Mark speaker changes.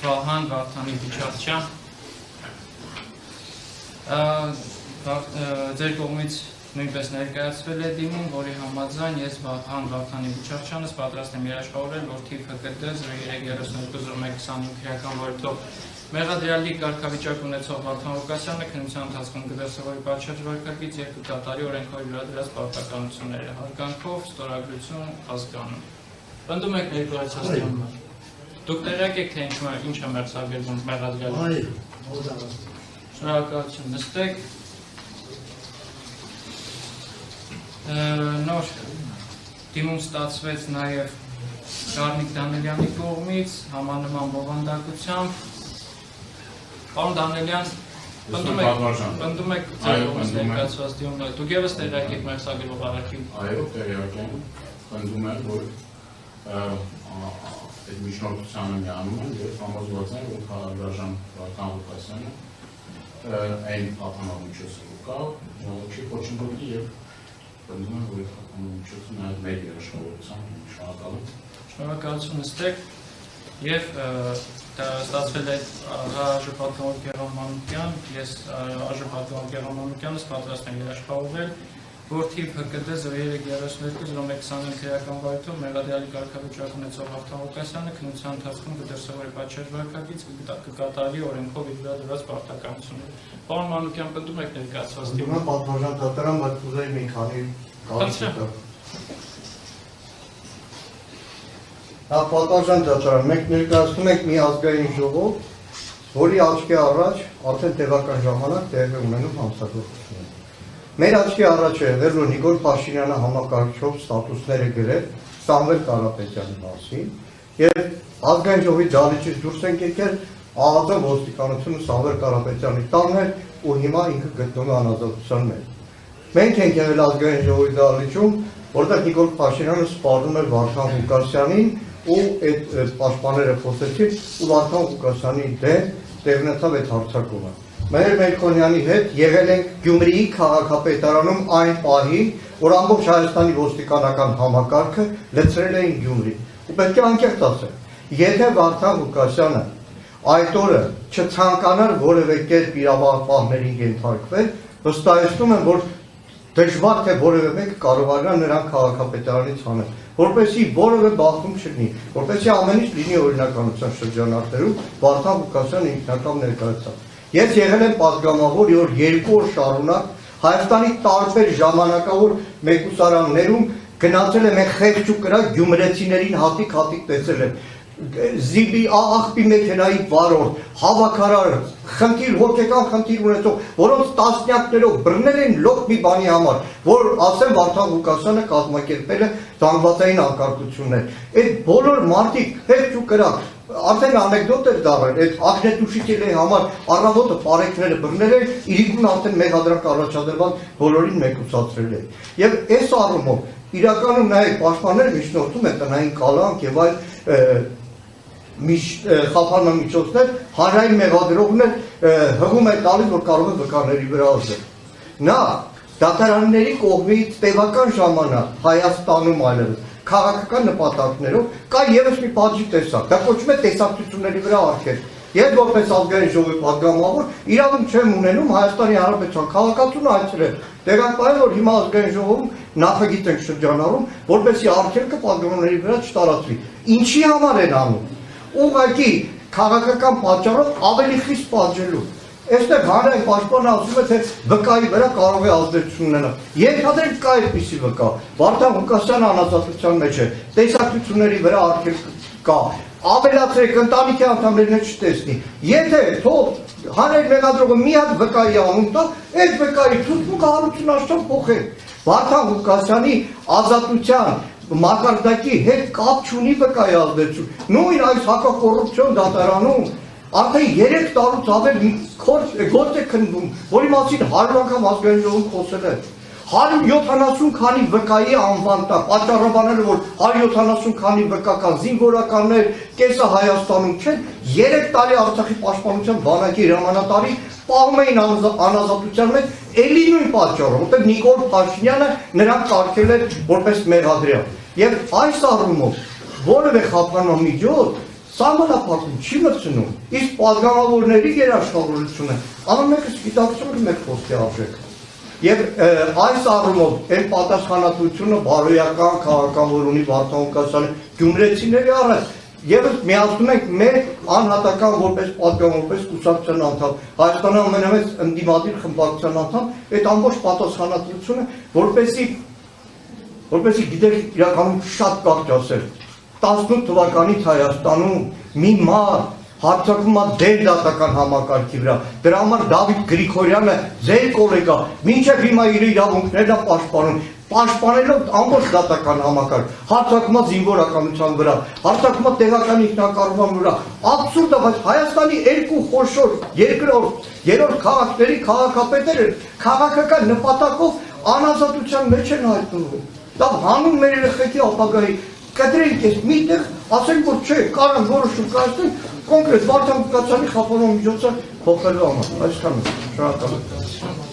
Speaker 1: Վահան Վարդանի Բիչարչյան ձեր կողմից նույնպես ներկայացվել է դիմում, որի համաձայն ես Վահան Վարդանի Բիչարչյանս պատրաստ եմ երաշխավորել, որ թիվ ՀԿԴ 03320125 քրեական վարույթով մեղադրյալի կարգավիճակ ունեցող Վարդան Ղուկասյանը քննության ընթացքում կդրսևորի պատշաճ վարքագիծ եւ կկատարի օրենքով վերադրած պարտականությունները։ Հարգանքով ստորագրություն ազգանում։ Պնդում եք ներկայացած դիմումը։ Դուք տեղյակ եք, թե ինչ է մերձագրվում մեղադրյալի։ Շնորհակալություն, նստեք։ Նոր դիմում ստացվեց նաև Գառնիկ Դանելյանի կողմից համանման բովանդակությամբ։ Պարոն Դանելյան, պնդում եք ձեր կողմից ներկայացված դիմումները։ Դուք ևս տեղյակ եք մերձագրվող առաքին։
Speaker 2: Այո, տեղյակ եմ, պնդում եմ, որ այդ միջնորդությանը միանում են և համոզված են, որ քաղաքարժան Վարդան Ղուկասյանը այն ատամամիջոցը կա, չի խոչընդոտի և պնդում եմ, որ այդ ատամամիջոցը նաև մեր երաշխավորությամբ
Speaker 1: շնորհակալություն նստեք և ստացվել է ԱԺ պատգամավոր Գեղամ Մանուկյան, ես ԱԺ պատգամավոր Գեղամ Մանուկյանս պատրաստ եմ երաշխավորել, որ թիվ ՀԿԴ 03320125 քրեական վարույթով մեղադրյալի կարգավիճակ ունեցող Վարդան Ղուկասյանը քննության ընթացքում կդրսևորի պատշաճ վարքագիծ, կկատարի օրենքով իր վերադրած պարտականությունները։ Պարոն Մանուկյան, պնդում եք ներկայացված դիմումը։
Speaker 3: Պատվարժան դատարան, բայց կուզեի մի քանի պատվարժան դատարան, մենք ներկայացնում ենք մի ազգային ժողով, որի աչքի առաջ արդեն տևական ժամանակ տեղի ունենում հանցագործություն։ Մեր աչքի առաջ է եղել, որ Նիկոլ Փաշինյանը համակարգչով ստատուսներ է գրել Սամվել Կարապետյանի մասին և ազգային ժողովի դահլիճից դուրս ենք եկել ԱԱԾ ոստիկանությունը Սամվել Կարապետյանի տանն էր ու հիմա ինքը գտնվում է անազատության մեջ։ Մենք ենք եղել ազգային ժողովի դահլիճում, որտեղ Նիկոլ Փաշինյանը սպառնում էր Վարդան Ղուկասյանին ու այդ պաշտպանները խոսեցին ու Վարդան Ղուկասյանի դեմ տեղնեցավ այդ հարձակումը։ Մեր Մելքոնյանի հետ եղել ենք Գյումրիի քաղաքապետարանում այն պահին, որ ամբողջ Հայաստանի ոստիկանական համակարգը լցրել էին Գյումրի։ Ու պետք է անկեղծ ասել, եթե Վարդան Ղուկասյանը այդ օրը չցանկանար որևէ կերպ իրավապահներին ենթարկվել, վստահեցնում եմ, որ դժվար թե որևէ մեկը կարողանա նրան քաղաքապետարանից հանել, որպեսզի որևէ բախում չլինի, որպեսզի ամեն ինչ լինի օրինականության շրջանակներում, Վարդան Ղուկասյանը ինքնակամ ներկայացավ։ Ես եղել եմ պատգամավոր, որ 2 օր շարունակ Հայաստանի տարբեր ժամանակավոր մեկուսարաններում գնացել եմ խեղճ ու կրակ գյումրեցիներին հատիկ տեսել եմ։ Զիբի աղբի մեքենայի վարորդ, հավաքարար, խնդիր, հոգեկան խնդիր ունեցող, որոնց տասնյակներով բռնել են լոկ մի բանի համար, որ ասեմ Վարդան Ղուկասյանը կազմակերպել է զանգվածային անկարգություններ։ Այդ բոլոր մարդիկ խեղճ ու կրակ, արդեն անեկդոտ էր դառել, այդ ակնետուշիկների համար առավոտը պարեկները բռնել են, իրիկուն արդեն մեղադրանք առաջադրված բոլորին մեկուսացրել են։ Եվ այս առումով իրականում նաև պաշտպանները միջնորդում են տնային կալանք եւ այլ խափանման միջոցներ, հանրային մեղադրողներ հղում է տալիս, որ կարող է վկաների վրա ազդել։ Նա դատարանների կողմից տևական ժամանակ Հայաստանում այլևս քաղաքական նպատակներով կա ևս մի պատժի տեսակ, դա կոչվում է տեսակցությունների վրա արգելք։ Ես որպես ազգային ժողովի պատգամավոր իրավունք չեմ ունենում Հայաստանի Հանրապետության քաղաքացուն այցելել։ Տեղակայել, որ հիմա ազգային ժողովում նախագիծ ենք շրջանառում, որպեսզի արգելքը պատգամավորների վրա չտարածվի։ Ինչի համար են անում։ Ուղղակի քաղաքական պատճառով ավելի խիստ պատժելու։ Այստեղ հանրային պաշտպանը ասում է, թե վկայի վրա կարող է ազդեցություն ունենալ։ Ենթադրենք կա այդպիսի վկա։ Վարդան Ղուկասյանը անազատության մեջ է, տեսակցությունների վրա արգելք կա։ Ավելացրեք ընտանիքի անդամներն չտեսնի։ Եթե թող հանրային մեղադրողը մի հատ վկայի անուն տա, այդ վկայի ցուցմունքը հարություն աշխատ փոխեք։ Վարդան Ղուկասյանի ազատության մակարդակի հետ կապ չունի վկայի ազդեցություն։ Նույն այս հակակոռուպցիոն դատարանում արդեն 3 տարուց ավել գործ է քննվում, որի մասին 100 անգամ ազգային ժողովում խոսել է։ 170 քանի վկայի անվան տա, պատճառաբաները, որ 170 քանի վկա կան, զինվորականներ, կեսը Հայաստանում չեն, 3 տարի Արցախի պաշտպանության բանակի հրամանատարի պահում էին անազատության մեջ, էլի նույն պատճառով, որտեղ Նիկոլ Փաշինյանը նրան կարգել էր որպես մեղադրյալ։ Եվ այս առումով որևէ խափանման միջոց Սահմանափակում չի մտցնում, իսկ պատգամավորների երաշխավորությունը ամենը գիտակցում է մեր խոսքի արժեքը։ Եվ այս առումով այն պատասխանատվությունը բարոյական քաղաքական, որ ունի Վարդան Ղուկասյանը գյումրեցիների առաջ, եւս միացնում ենք մեր անհատական որպես պատգամ, որպես կուսակցության անդամ, Հայաստանի ամենամեծ ընդդիմադիր խմբակցության անդամ, այդ ամբողջ պատասխանատվությունը, որպեսզի գիտեք իրականում շատ կարճ ասել, 18 թվականից Հայաստանում մի մարդ հարձակվում է դեր դատական համակարգի վրա, դրա համար Դավիթ Գրիգորյանը ձեր գոլեգա, մինչև հիմա իր իրավունքներն է պաշտպանում, պաշտպանելով ամբողջ դատական համակարգ, հարձակվում է զինվորականության վրա, հարձակվում է տեղական ինքնակառավարման վրա, աբսուրդ է, բայց Հայաստանի երկու խոշոր երկրորդ, երրորդ քաղաքների քաղաքապետերը քաղաքական նպատակով անազատության մեջ են հայտնվում, դա հանուն մեր երեխեքի ապագայի կտրենք ես միտեղ, ասենք որ չէ, կարան որոշում կայացնեն կոնկրետ Վարդան Ղուկասյանի խափանման միջոցը փոխելու համար, այսքանը, շնորհակալ եմ։